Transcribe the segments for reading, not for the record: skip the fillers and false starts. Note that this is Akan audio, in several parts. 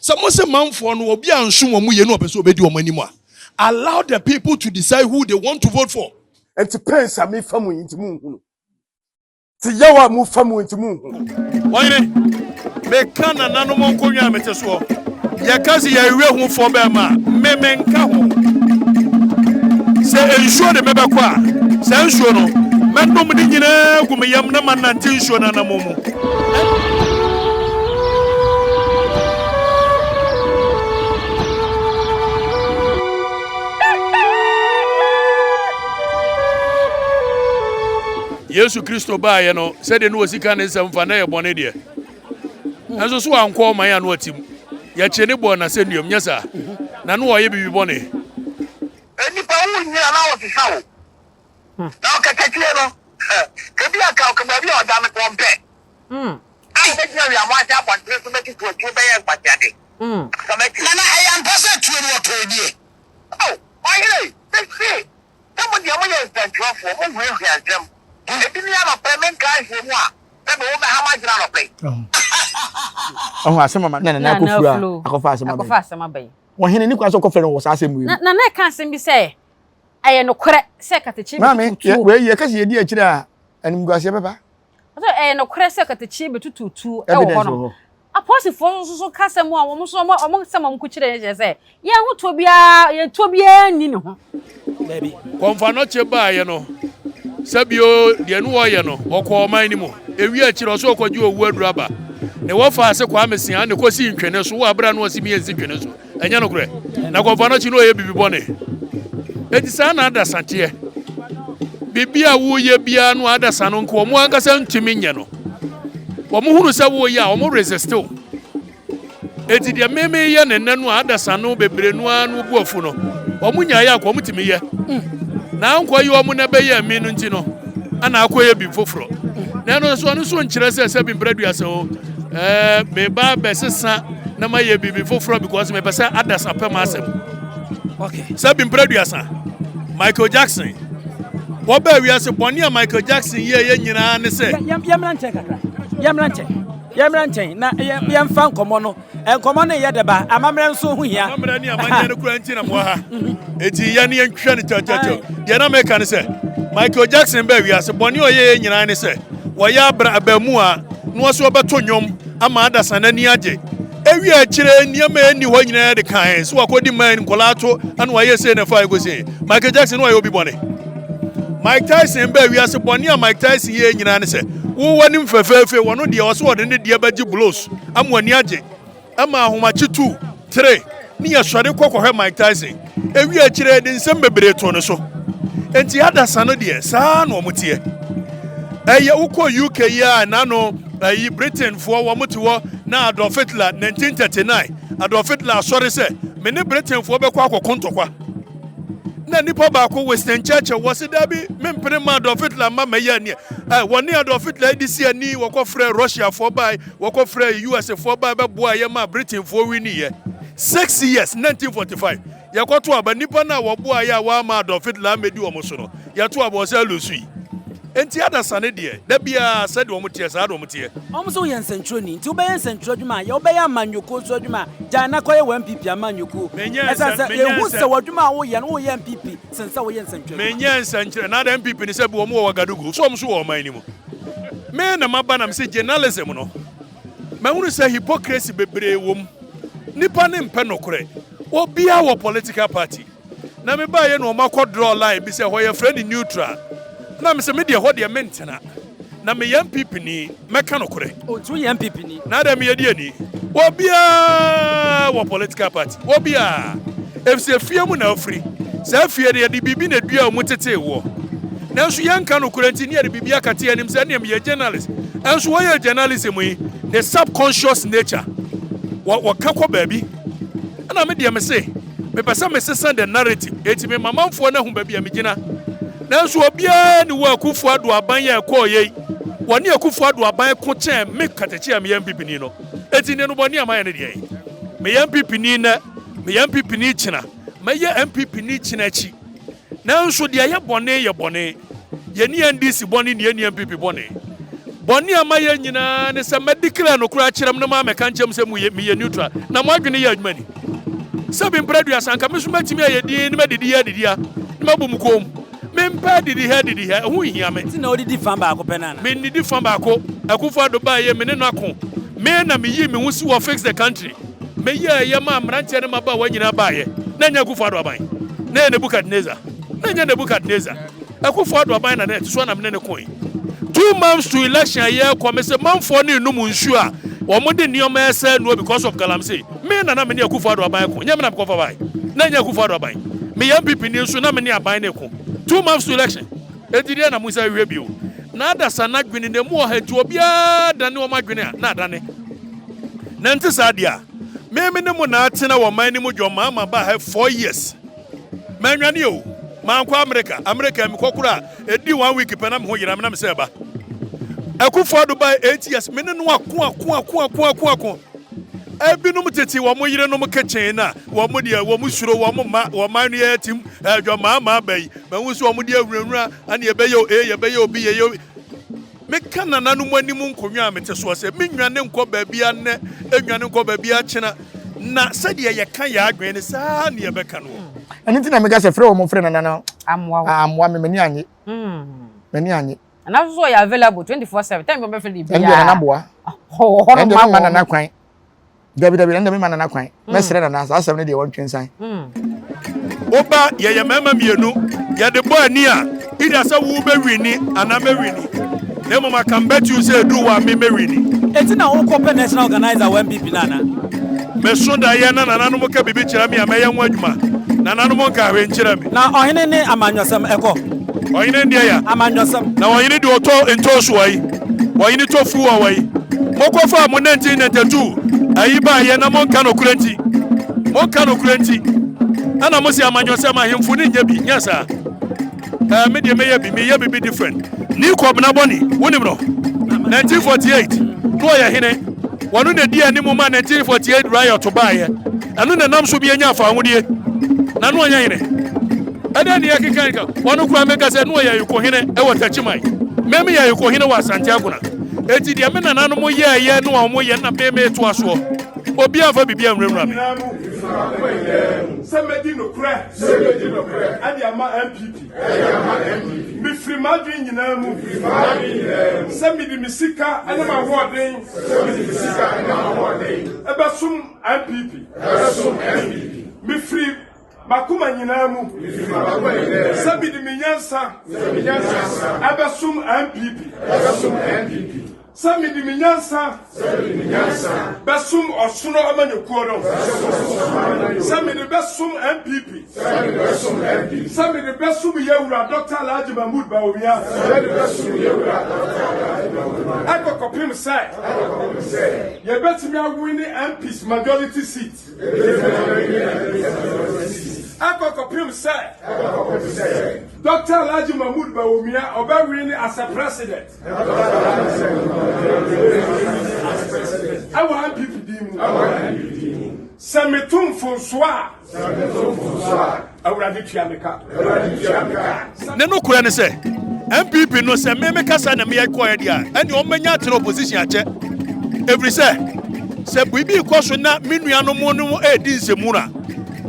Someone say man for no obi anhum omo ye no opeso obedi omo animo. Allow the people to decide who they want to vote for. And to pensa me famu intimu hunu. Ti yawa mu famu intimu hunu. Why me kana nanu mo nkonwa meteso. Ye kazi ye we hu for be ma me menka ho. Say ensure de mebe kwa. Say ensure no. Mendo mu nyina gu me yam na man na ensure na namomu. Yesu Kristo ba ye no said no sika ne semfa na ye bone de enso so anko man ya no atim ya chene bo na se nuam nyesa na no ye bibi bone enipa wu nyina na wo tisa wo na o Katakyie no ke bi aka o ke ba bi o da me pompe ai be nyina ya mo ati apontre so be ti to be ye gbatiade so me ti na e am pose tuo no to die oh why hey see somebody am ye stand for mo hwe hwe azem Ebenezer no payment cash mu a ebe wo be ha ma jira no play oh asema ma na akofura akofa asema bai wo hene ni kwa so kofere wo sa asem wi na ka asem bi se aye no kore se Katakyie mami we ye kasi ye di akire a anim guase beba so no kore se Katakyie betututu e wo no aposi fo so kasa mu a wo so mo sama mu kire ye se ye hu to bia ni ne ho baby konfa no che ba ye no Sabio de no ye no okọ man ni mo ewi akire so okọju owu aduraba ne wo fa ase kwa mesia ne kosi ntwene so wo abra no osi mi ensi twene so enya no kure na konfa no chi no ye bibi bone eti sa na adasa tie bibi a wo ye bia no adasa no nko mo ankasa ntumi nye no wo mo hunu se wo ye a wo mo resist o eti de meme ye ne nanu adasa no bebre no anu bu afu no wo mo nya ye akọ mo timi ye na nkwa yi omu na be ye mi no nti no ana akoye bi foforo na no so nkyere se bi mbraduase o me ba besesa na ma ye bi foforo because me pesa adasa pem asem okay se bi mbraduasa Michael Jackson wo ba wiase boni a Michael Jackson ye nyina ne se yamranche kakra yamranche na yamfa nkomo no enkomo ne ye deba amamre nso hu hia amamre ni amanya ne kura nti na mo ha eti ya ne ntwa ne chachacho de na me kan se Michael Jackson ba wiase boni o ye nyina ne se wo ya abamu a no so beto nwom ama adasa na ni age ewi akire niam eni ho nyina de kan so akodi man nkolato ana wo ye se na fa egosi Michael Jackson wo ye obi boni Mike Tyson ba wiase boni a Mike Tyson ye nyina ne se wo wani mfefefe wono de wo so wo de ne de baji blows amwani age ama ahomachi 2 3 ni ya swade kokkohwe Mike Tyson ewi akire de nsem bebere to ne so enti adasa no de saa na omutie eye uko UK ya na no ayi Britain for wo muti wo na Adolf Hitler 1939 Adolf Hitler sorry say me ne Britain for be kwa akokontokwa na nipa ba ko Western Church wo se da bi mempene ma Adolf Hitler ma meya ni woni Adolf Hitler di si ani wo ko frɛ Russia for by wo ko frɛ US for by be boa ye ma Britain for wini ye 6 years 1945 ya ko to aba nipa na wo boa ye wa ma Adolf Hitler medi wo mo so no ya to aba o se losui enti adasa ne de da bia se de wo mo tie sa de wo mo tie so yen sentro ni nti wo be yen sentro dwuma ye wo be ya manyoko so dwuma ja na koye 1 pp amanyoko esa se ye hu se wadwuma wo ye no wo ye MPP sensa wo yen sentro me nyen sentro na da MPP ni se bi wo mo wo Wagadugu so mo so wo man ni mo me na maba na me se journalism no me hunu se hypocrisy bebre wom nipa ne mpe nokore obi a wo political party na me ba ye no makọ draw line bi se ho ye friend neutral na me se me de ho de mentena na me yam pipi ni meka nokore o tu yam pipi ni na da me ye de ani obi a wo political party obi a efse fie mu na afri se fie de bibi na dua mu tete wo na so yanka nokore nti ne de bibi akate anim se ne me ye journalist enso wo ye journalism yi the subconscious nature wo kakọ baabi na me de me se me pesa me sesa the narrative eti me mamamfo na hu baabi a me gina na so obia ni wo akufo ado aban ya ekoye woni akufo ado aban ko chen me Katakyie am yam pipini no eti ne no boni aman ne de me yam pipini na me yam pipini china me ye MPP ni china chi na so de ye bone ye bone ye ni NDC bone ni MPP bone bɔne a mayɛ nyinaa ne sɛ mediclare no kora kyerɛm no ma mɛka nkyɛm sɛ meyɛ neutral na mo adwene yɛ adwuma ni sɛ bimpra duasa nka me so matumi ayɛ din ne madidi yɛ adidia ne mabɔ mu kom mempa didi ha ɛho hia me nti na odidi fan baako pɛ nana menidi fan baako akufo ado baayɛ me ne no ako me na meyi me ho si wɔ fix the country meyɛ yɛ ma mmeranteɛ ne maba wa nyina baayɛ na nya akufo ado aban na yɛ Nebukadnezar na nya Nebukadnezar akufo ado aban na ne so na me ne koe 2 months to election year come say manfo ne num nsu a omo de nioma ese no because of galamsey me na me ne akufo ado aban ko nya me na ko fa bai na nya akufo ado aban me yam pipi ne nsu na me ne aban ne ko 2 months to election edire na musa wie bio na ada sana gwini ne mu o ha tu obia da ne o ma gwini a na ada ne na nti sa dia me ne mu na atena wo man ne mu dwoma ma ba ha 4 years manwane o manko America mi kokura edi 1 week pena me ho yira me na me se ba akufo do by 8 years me ne no ako ebinum tete wo mo yire no mo kitchen na wo mo de wo mo suro wo mo ma wo man ye tim adwama ma bai ma hu so wo mo de awurawura ane ye be ye obi ye me kana nanu mo anim nkonwa me te so se me nwane nkọ baabia ne enwane nkọ baabia kyena na sade ye kan ya adwen ne saa ne ye be ka no ani tina me ga se frɛ wo mo frɛ na na amwa me mani anye mani anye na so ya available 24/7 time be frɛ bia ya na boa ende ma na kwan David ende ma na kwan me srɛ na sa asɛm ne de won twensan oba ye mama mienu ye de bo ani a ida sa wo be wini ana me wini na mo can bet you say do wa me wini eti na wo ko national organizer wa MPP nana me so da ye na nanu mo ka bibi kyerɛ me a me ye ho adwuma na nanu mo ka hwe nkyerɛ me na ohene ne amanyosam eko ohene ndiye ya amanyosam na ohene de oto entosu wai ohene tofu wa wai mo ko fa mo 1992 ayi ba ye na mo nka no kuranti ana mo si amanyosam ahemfu ne nya bi nya sa me de me ye bi different ni ko na boni wonim no 1948 no ya hene wonu ne di ani mo ma 1948 riot ba ye anu ne nam so bi nya afa ahudie na no nya hene ada ni yakika ka wonu kura me ka se no ya yuko hene e wotachimai meme ya yuko hene wa Asante Aguna eti de me na nanu mo ye no mo ye na me to aso obi afa bibia nwura me Semedi no kura adi ama MPP mi free madrin nyina mu semedi misika ana ma hoden ebasum MPP mi free makuma nyina mu semedi minyansa ebasum MPP Samedi minyansa besum osuno amanyekuo no samedi besum MPP samedi besum yewura Dr. Alhaji Mahmoud Bawumia akokopim sai ye betimi awini MPs majority seat akokopim sai Dr. Alhaji Mahmoud Bawumia obawini as a president I want people to Sametum Fonsoa. I will have it no kura ne se MPP no se me kasa na me akwa dia ene o manya tene opposition ache every se bibi kwaso na menua no mo no edi nsemu na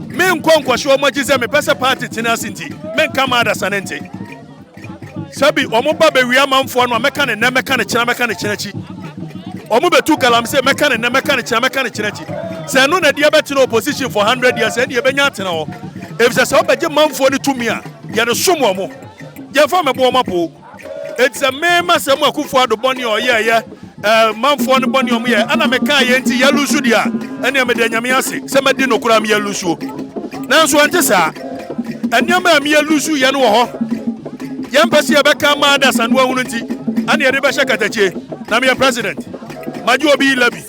me nkonkwahwe o magye se me pese party tena sinti me nkama ada sanente sabi omo ba be wi amanfo no meka ne na meka ne kyena chi omo betu kalam se meka ne na meka ne kyena chi se no na dia beti no opposition for 100 years e dia benya tena ho if se obagye manfo ne tumi a ye ne som omo ye fa me bo mapo it's a mema se mo akufo ado boni o ye manfo ne boni omo ye ana meka ye nti ye lusu dia ene me de nyame ase se me di no kura me ye lusu nanso ante sa enioma me ye lusu ye no ho Yampasi abeka ma da sanwa hunu nti ani yede be Katakyie na me president maji obi lebi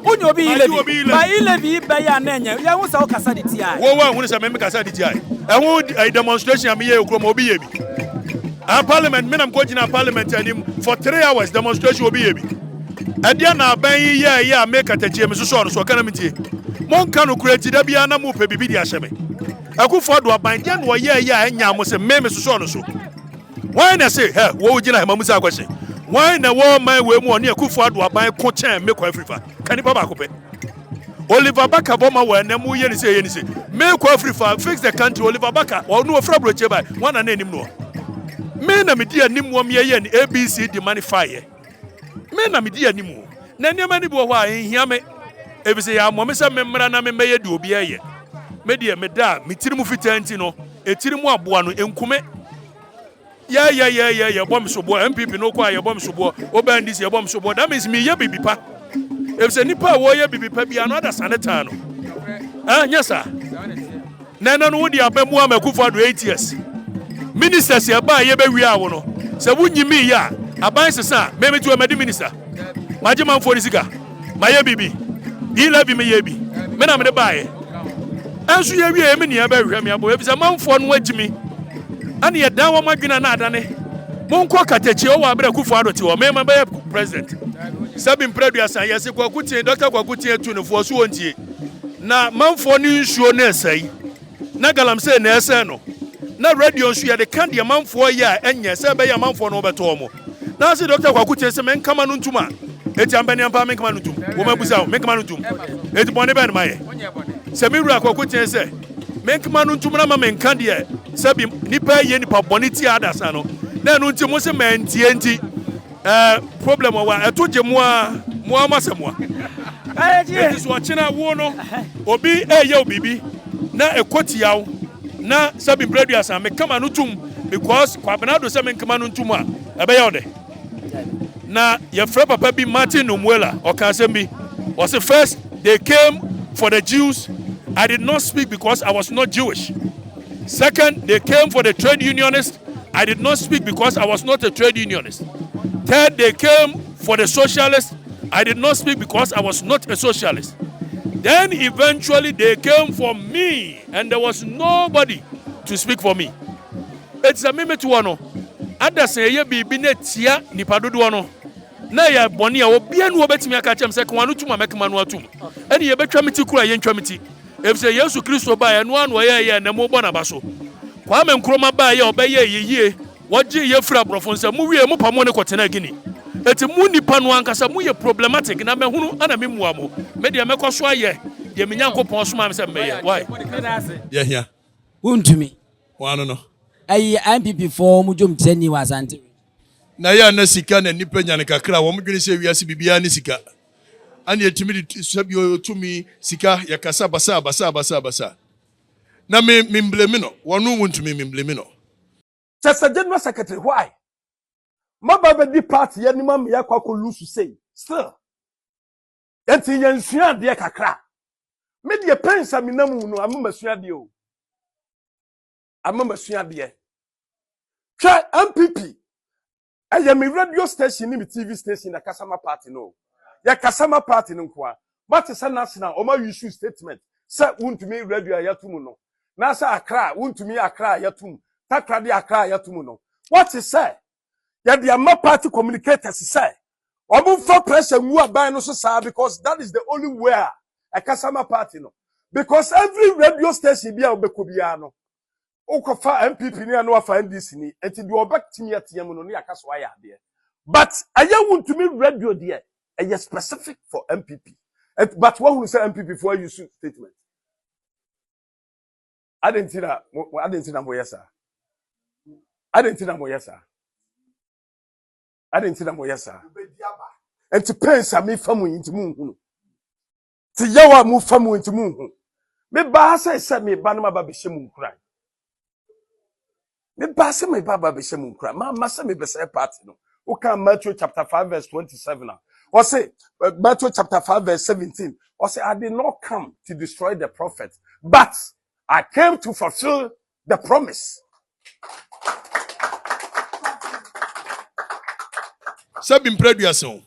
unyo obi lebi ba lebi be ya na nya ya hu sa o kasa de ti ai wo hunu sa me kasa de ti ai ehun demonstration am ye okro obi ye bi a parliament me nam go gina parliament anim for 3 hours demonstration obi ye bi adia na ban ye make Katakyie me so kana me tie mon kanu kureti da bia na mo pe bibi di ahyeme akufo do abanje no ye enya mo se meme so no so why na say he wo gina hema musa kwese Why na war my way more near Kufuadu aban ko chen make Afrifa. Can you baba kope? Oliver Baka boma wa na mu yeni say make Afrifa fix the country. Oliver Baka or no fra broche by one and name no. Me na media nim wo me ye ni ABC the money fire. Me na media nim. Na niam ni bo ho a hia me e be say ya mo me say me mra na me meye de obi aye. Me de me da me tiri mu fitanti no e tiri mu aboa no enkume. Yeah, bomb subo MPP no kwa ya bomb subo oba ndisi ya bomb subo. That means me ye bibi pa. If say nipa wo ye bibi pa bia no ada saneta no. Nyesa. Na no wo di abemu amakufa do 8 years. Ministers ya ba ye be wi awo no. Se wunyimi ya aban sesa me metu amadi minister. Maje manfo ni sika. Maye bibi. Ila bi me ye bi. Me na me de ba ye. Ansu ye wi e me ni aba hwɛ me abo. If say manfo no agimi. And ye down one magina na dane. Monko Katakyie o wa bra kufu adoti o me be president. Sabin preduasa ye se kwakutie Dr. Kwakutie tu no fo so wontie. Na manfo ni nsuo na esai. Na galamse na ese no. Na radio nsuo ye de kan de manfo ye a enye se be ye manfo no beto mo. Na se Dr. Kwakutie se men kama no ntuma. Eti ambani ampa men kama no ntum. Wo mabusa men kama no ntum. Eti bone be na maye. Se mi wura Kwakutie se men kama no ntum na ma men kan de sabi nipa ye nipa boniti adasa no na no nti mo se mentie nti problem wa etoje mo amasemwa eti so china wo no obi ye obibi na ekoti yawo na sabi bread asa me kama no tum because kwabenado se me kama no tum a ebe ye ode na ye frɛ papa bi Martin Umwela o kan sem bi was the first they came for the Jews. I did not speak because I was not Jewish. Second, they came for the trade unionists. I did not speak because I was not a trade unionist. Third, they came for the socialists. I did not speak because I was not a socialist. Then eventually they came for me and there was nobody to speak for me. It's a meme to one. Ada say ye bibi ne tia nipa dodo no. Na ya boni a obi anu obetimi aka chem se kwanu tuma mekma no atum. Ene ye betwa miti kura ye ntwa miti. If say Yesu Kristo ba ya no anu ye na mo bo na baso. Kwa me nkroma ba ya obeye yeye. Woje ye fira brofo nsa mu wie mu pamo ne kotena gini. Eti mu nipa no ankasa mu ye problematic na mehunu ana memu amo. Me de mekoso aye. De me nyankopon so ma me se meye. Why? Yeah here. Untumi. Wano no. Ayi MPP for mu jom tani wasante. Na ya na sika na nipa nyane kakra wo mdwene se wiase bibia ni sika. Ani Intimidate sabi otumi sika ya kasa basa. Na me blame no. Wonu wuntumi me blame no. Chester General Secretary, why? Mababa di party ya ni mam ya kwa lusu say. Still. Enti yansua de kakra. Me de pensa mi namu no amamasua de o. Amamasua de. Twa MPP. Aya me radio station ni me TV station na Kasama party no. Ya Kasama party no kwa. But say national o ma issue statement. Say wuntumi radio ya tumu no. Na say Accra wuntumi Accra ya tumu. Takra de Accra ya tumu no. What is say? Ya the ama party communicators say. Obu for pressure mu aban no so say because that is the only way a Kasama party no. Because every radio station bia obeko bia no. Okofa MPP ni anu afa NDC ni enti de obetimi atiyam no ne akaso aya de. But aya wuntumi radio de aya specific for MPP. But what who say MPP for use statement? I didn't see that moyesa. And to pensa me famu into moon. To yawa mu famu into moon. Me ba say me banama babishemu cry. Me ba say me baba bishemu cry. Ma say me be say party no. O can Matthew chapter 5 verse 27 now. Or say Matthew chapter 5 verse 17. Or say I did not come to destroy the prophet, but I came to fulfill the promise. Sabin preduason.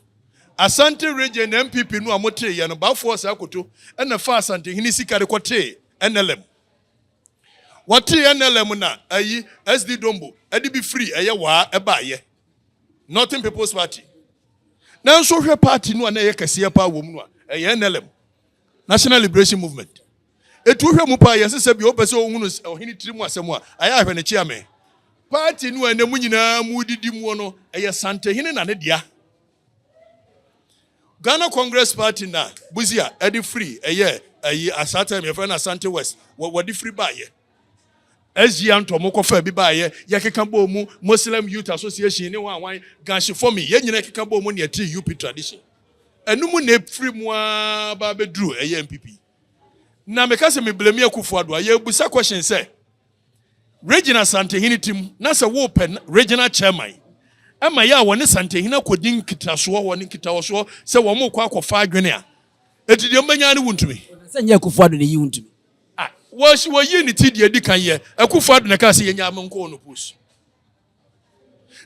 Asante region MPP no amotre ye no ba force akoto e na fa asante hini sika de kote NLM. What NLM na ayi SD Dombo edi be free eye wa e ba ye. Nothing People's Party. Now social party no na ye kase pa wo mu no eye NLM. National Liberation Movement. Etu hwe mu pa ye se bi opese ohunu ohini tiri mu asemu a aya ahwe ne chia me. party no ene mu nyina mu didi mu no eye santehene na ne dia Ghana Congress Party na buzia edi free eye asata me friend Asante West what free ba ye SG anto mo kofa bi ba ye keka bo mu Muslim Youth Association ne wan ganshi for me ye nyina keka bo mu ne ati UP tradition enu mu na free mu ba bedru eye MPP na me kase me blame Akufo Addo ye busa question say regional santehene team na se wo pen regional chairman ama ya woni santehene kodin kitaso woni kitawo se wo mo kwa akofa adwene a etide mbanya ne wuntumi se nya Akufo Addo ne yi wuntumi wo yi ni ti de edi kan ye Akufo Addo na ka se yenya amanko no pus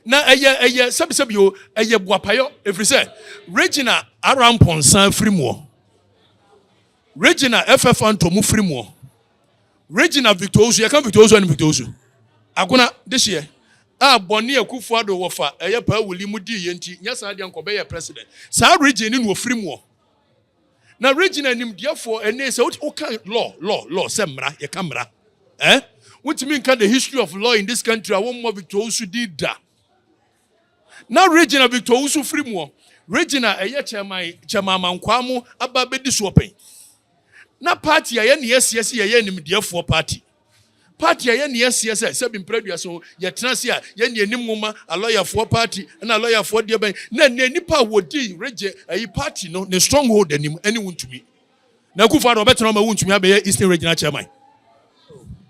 na eye sabi yo eye boapayo every say regional aramponsan frimo regional FF antomu frimo regional Victor you can Victor and Victor aguna this year boni Akufo Addo wofa eye pa wuli mu di ye nti nya sa de ankobe ye president sa region ni no frimo na regional nim therefore ene say what law say mra ye kamera what mean can the history of law in this country I want more Victor did da na regional Victor frimo regional eye chairman mankwamu aba bedi so open na party aye ne yes ye nim therefore party aye ne yes say be predu so ye tenase a ye ne nim nwoma a lawyer for party na lawyer for de ban na nipa wodi region ayi party no ne stronghold anim ani wuntumi na Akufo Addo betena ma wuntumi abe Eastern Regional Chairman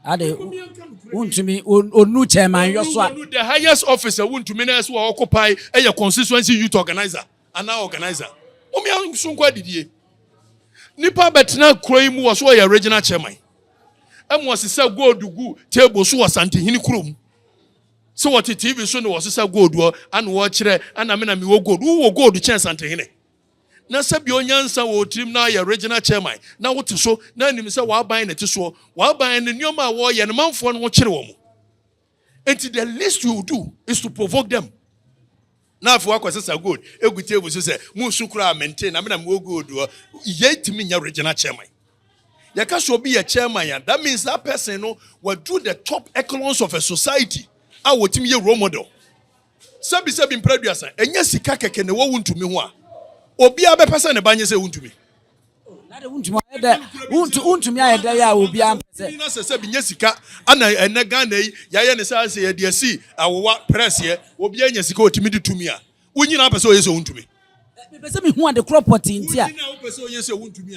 ade wuntumi onu chairman yo so the highest officer wuntumi na so occupy a constituency youth organizer and organizer omi sunkwa didie nipa betena kroi mu so ya regional chairman amo sisa gold gu table so wasantehini krom so what TV so no sisa gold wo an wo kire ana me na me wo gold chen santehini na sabi onyansa wo trim na ya regional chairman na wo so na nim se wa ban na ti so wa ban ne nyoma wo ye ne manfo no kire wo mu enti the least you do is to provoke them na afọ akwasesa gold egu table so say mu sukura maintain na me na me wo gold wo ye timi nya regional chairman you can be a chairman, that means that person will do the top echelons of a society. I will team a role model. Sabi in previous, and yes, Kaka can won't to me one. Or be a person a banya say won't to me. Won't to me, I will be answered. Jessica, and Nagane, Yayan say, dear see, I will press here, will be a Jessica to me. When you know, so is own to me. Who want the property in here? Yes, won't to me.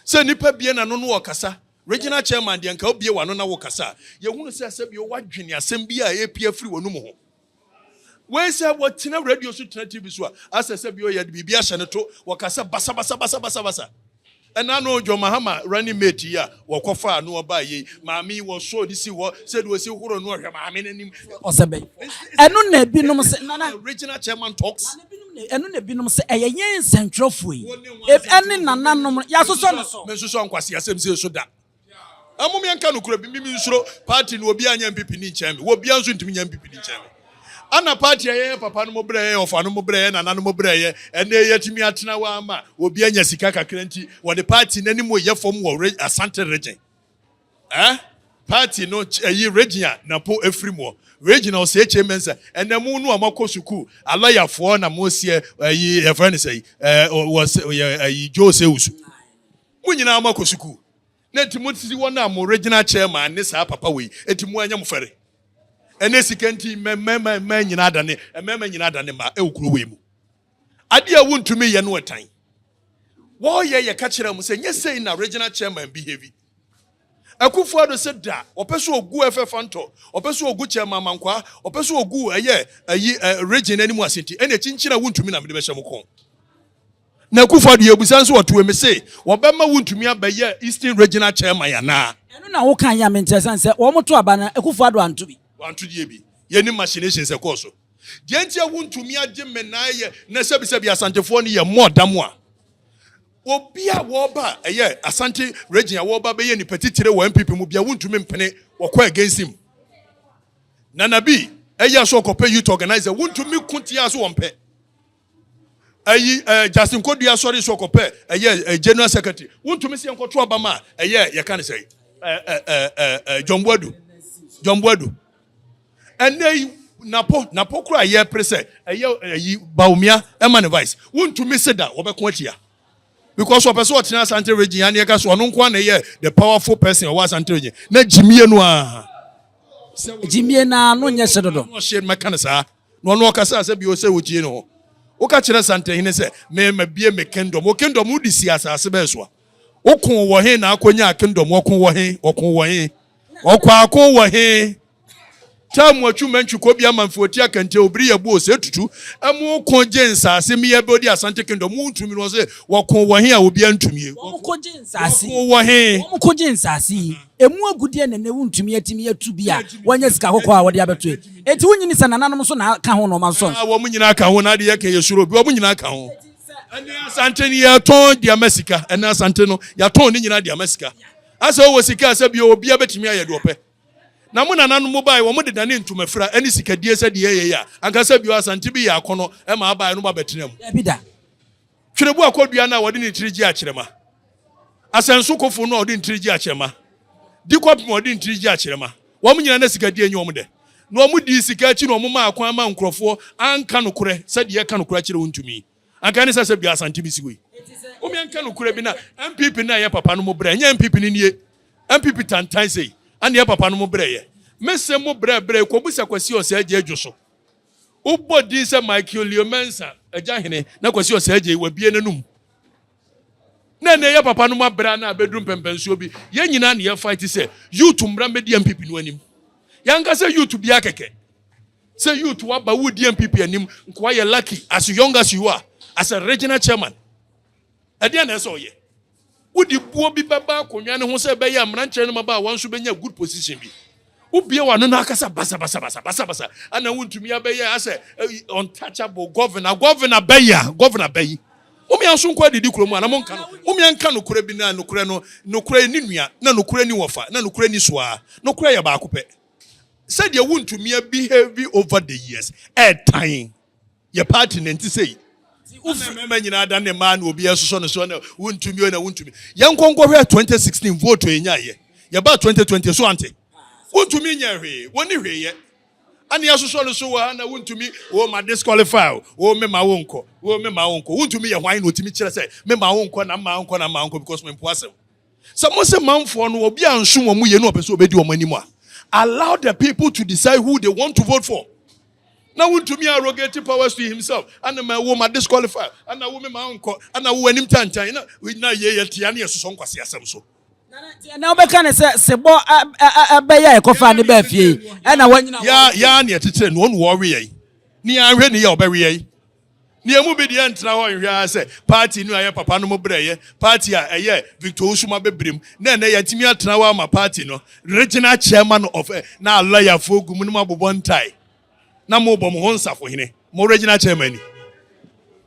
Se nipa bie na no wakasa regional chairman de nka obie wano na wakasa ye hunu se asebie wadwene asem bia epia free wonu mo ho we say watina radio so tena TV so asebie ye bibia hye ne to wakasa basa ena no John Mahama running mate ya wakofa no oba ye maami wo so disi wo said we see huro no hwe maami nanim osebe eno na binom se nana regional chairman talks eno na binom se eyenyen centrofo yi ene nananom ya soso no so me soso ankwase asem se so da amumi anka no kura bi mi nsuro party no obi anya MPP ni ncheme wo bia nso ntimi nya MPP ni ncheme ana party ye papa no mobre ye ofa no mobre ye nana no mobre ye ene ye timi atena wa ama obi anya sika kakra nti wo the party nanimo ye fom wo Asante region party no yi region na po efrimo regional say chemensa ene mu no amako suku aloya fo na mo sie yi e friend say was yi Jose usu munyina amako suku na timotisi wona am regional chairman ne sa papa we etimu anya mo fere ene sikanti mema nyina adane mema nyina adane ma ekuro we mu ade a wuntumi ye no wetan wo ye ka kire mu se nyesei na regional chairman behave Akufo Addo said da opeso ogu FFanto opeso ogu chairman mankwa opeso ogu region animu asenti ene chinchina wuntumi na mede be hyemko na Akufo Addo yebusan so wato me say wo bema wuntumi abaye Eastern Regional Chairman ya na eno na wo kan ya me interesan se wo moto aba na Akufo Addo anto bi wanto die bi ye ni machinations e course de ntia wuntumi agye me na ye na sebi asantefo ni ye modam a obia wo ba Asante region wo ba be ye ni petitire wo MPP mu bia wuntumi mpene wo kwa against him nana bi so kope youth organizer wuntumi kuntia so wompe Justin Kodua sorry so kope general secretary wuntumi se enkoto obama ye kan say John Boadu And they napo kura ye prese yi baumia e man advice won to me say that obekon atia because of person otina Asante region ya na so no nko na ye the powerful person o Asante region na jimie no a jimie na no nya sedodo no share mekana sa no no kasa say bi o say wojie no o ka kire Asante hine say me mabie me kingdom o kingdom wo di si asase be so o kon wo he na akonya kingdom o kon wo he o kwa wo he tamu atwumantu ko bia manfoti akante obiri ye bo se tutu amu konje nsase me ye bodi Asante kingdom mu ntumi no se wokon wo he a obi antumi wo konje nsase wo he wo konje nsase emu agudie na wu ntumi atimi atu bia wanya sika kokko a wode abeto enti wunyini sanananom so na ka ho no manso wo munyina ka ho na de ye ka yesuro bi wo munyina ka ho ene Asante ni ya ton dia masika ene Asante no ya ton ni nyina dia masika asa wo sika asa bi obi abetimi aye do pe na mo nananu mo bai wo mo de dane ntumafira ani sikadie se de ye ya ankasa bi Asante bi ya akono e ma bai no ma betenam bi da twerebu akodua na wode ni tirigi akirema asansu kofo no wode ni tirigi akirema dikop mo wode ni tirigi akirema wo mo nyina na sikadie nyi wo mo de na wo mo di sika chi no mo ma akwan ma nkrofo anka no kure se de ye ka no kure akire wontumi anka ni se bi Asante bi sigoi o mi anka no kure bi na MPP na ye papa no mo bra nya MPP ni nie MPP tantan sei ani ya papa no mo breye mese mo bre ko busa kwasi o se aje adwoso ubodi se Michael Liomensa aja hene na kwasi o se aje wabie nanum na ya papa no mo bra na bedrum pempensuo bi ye nyina na ye fight se youth mra medi MPP no anim yanka se youth bia keke se youth wa ba wudi MPP anim nko ye lucky as young as you are as a regional chairman ade na so ye wudi buo bi baba konwa ne ho se be ya mranche no maba wanso benya good position bi ubie wa no na akasa basa ana wuntumi abeya ase untouchable governor beyi umi anso nkwa didi kromu ana monka no umi anka no kure bi na no kure ni nua na no kure ni wofa na no kure ni soa no kure ya ba akopɛ said you wuntumi behave over the years time your party nenti say Ufemema nyina da ne man obi asoso no so na wuntumi yankonko hwe 2016 vote enyaye ya ba 2020 so ante wuntumi nya hwe woni hwe ye ani asoso no so wa na wuntumi wo ma disqualify wo me ma wonko wuntumi ye hwan no timi kire say me ma wonko na ma wonko because me mpoasem se manfo no obi anso wo mu ye no opeso obedi wo mani mu a allow the people to decide who they want to vote for. Now want to me arrogate powers to himself. And my woman disqualified. And a woman my uncle. And a woman tantan. We na ye tiani so kwasi asem so. Na obeka ne se bo abeya ekofa ne ba fie. E na wanyina ya na tete no worry ye. Ni anhwe ne ye obewe ye. Ni emu bi de entra ho nhwe say party nu aye papa no mo breye. Party a eye Victor Usuma bebrem. Na na yatimi atena wa ma party no. Regional chairman of na lawyer for gum no mabobontai. Na mo bom ho nsafo hene mo regional chairman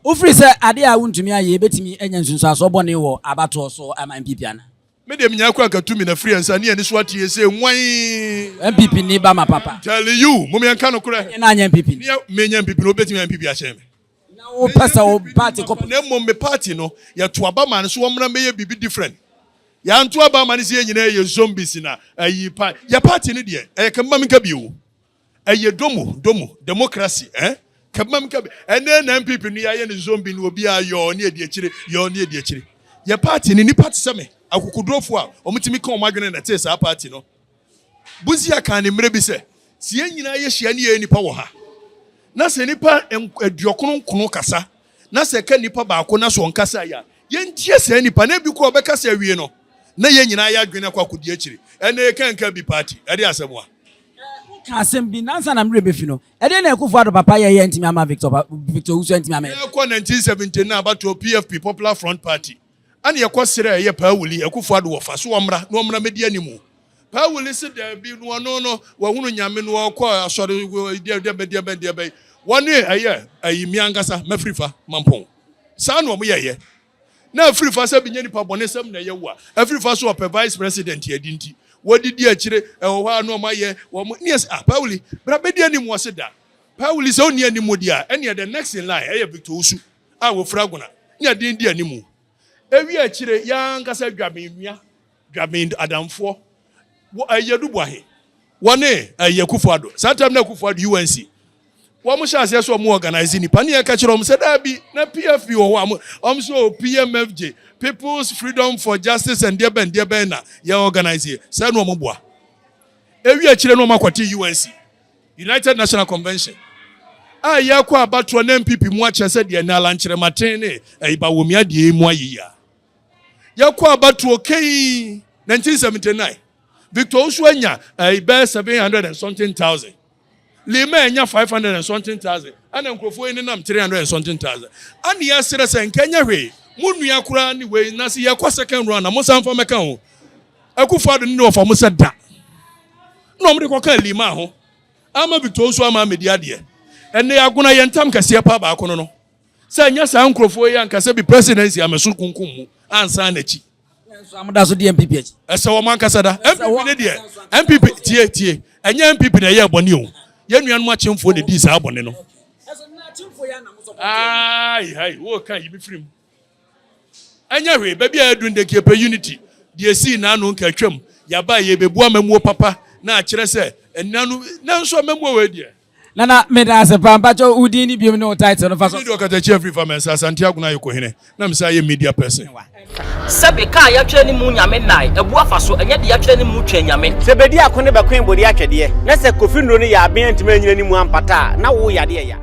ofri se ade a wuntumi aye betimi enya nsunsu aso bone wo abato so ama MPP ana me de mnya kwa katumi na free ansa ne so atie se nwan MPP ni ba ma papa tell you mo me nka no kure na anya MPP ni me nya MPP no betimi MPP a sheme na o pesa o party ko na mo me party no ya to aba man so omra me ye bibi different ya nto aba man se nyina ye zombies na ayi pa ya party ni de e kan ma me ka biwo eye domo democracy kabam kabe ene na MPP no ya ye ne zombie no obi ayo ne edi akire ye party ni party seme akukudrofo a omutimi kan omadwene na tesa party no buzi aka ne mre bi se sie nyina ye hia ne ye nipa wo ha na se nipa aduokono kasa na se ka nipa baako na so nkasa ya ye ntie se nipa na bi ko obekasa wie no na ye nyina ya adwene kwa kudi akire ene kanka bi party ade asemo a Assembly nansa na mre befi no e dey na ekufo ado papa ye ntimi ama Victor Usu ntimi ama ko 1917 na abato PFP Popular Front Party ani ye kwasere ye Pauli ekufo ado wo faso omra no omra medi animu Pauli se da bi no wa hunu nyame no akọ asore de woni ayi miangasa mafrifa mampon sa no mo ye na Afrifa se bi nyani pa bonesem na ye wa Afrifa so op vice president ye dinti wodidi akire ewo ha no maye wo yes Pauli bra bedi anim wo se da Pauli se oni anim di a ene the next in line Victor Usu a wo fraguna ne adin di anim ewi akire ya nkasa dwaben adamfo wo ayedu boahe One Yakufuado. Sometimes na Kufuado UNC. One shall say so more organizing. Pania catch on said Abi na PFU or so PMFJ. People's Freedom for Justice and Diabena. Ya organize here. Say no more. Every children no makwati UNC. United National Convention. Yakwa about one MPP mwacha said ya na lanchere matene ba wumia die mwa yiya. Yakwa about okay 1979. Victor Uswenya bear 700 and something thousand. Lima enya 500 and something thousand. And Nkrofo ene nam 300 and something thousand. And yasira se Kenya we munu yakura ni we nasi yakwa second round na mo san fa meka ho. Akufo ni no fa mo se da. No mo de kwa Lima ho. Ama Victor Uswa ama media de. Ene aguna yentam kase pa ba akono no. Say nya sa Nkrofo yan kase bi presidency amesu kunkum mu ansa na chi. Amda so di MPP achi. Ese wo man kasa da. MPP ne de. MPP tie. Enye MPP na ye boni o. Ye nuanu achemfo ne di sa abone no. Ese na achemfo ya na mo support. Ai, wo kan yi bi firim. Anya hwe baby adu ndeke pe unity. Die si na anu nka twam. Ya ba ye bebu amamuo papa na akire se enanu na nso amamuo we die. Nana meda se pampa cho udini bi no title no fa so. Ndi Katakyie Afrifa mensa Santiago na yeko hene. Na msa ye media person. Sebe ka ya twa ni mu nyame nai ebu afaso enye de ya twa ni mu twa nyame sebedi akone bakwen bodi atwede na se kofi nro ne ya aben ntime nyina ni mu ampata na wo yade ya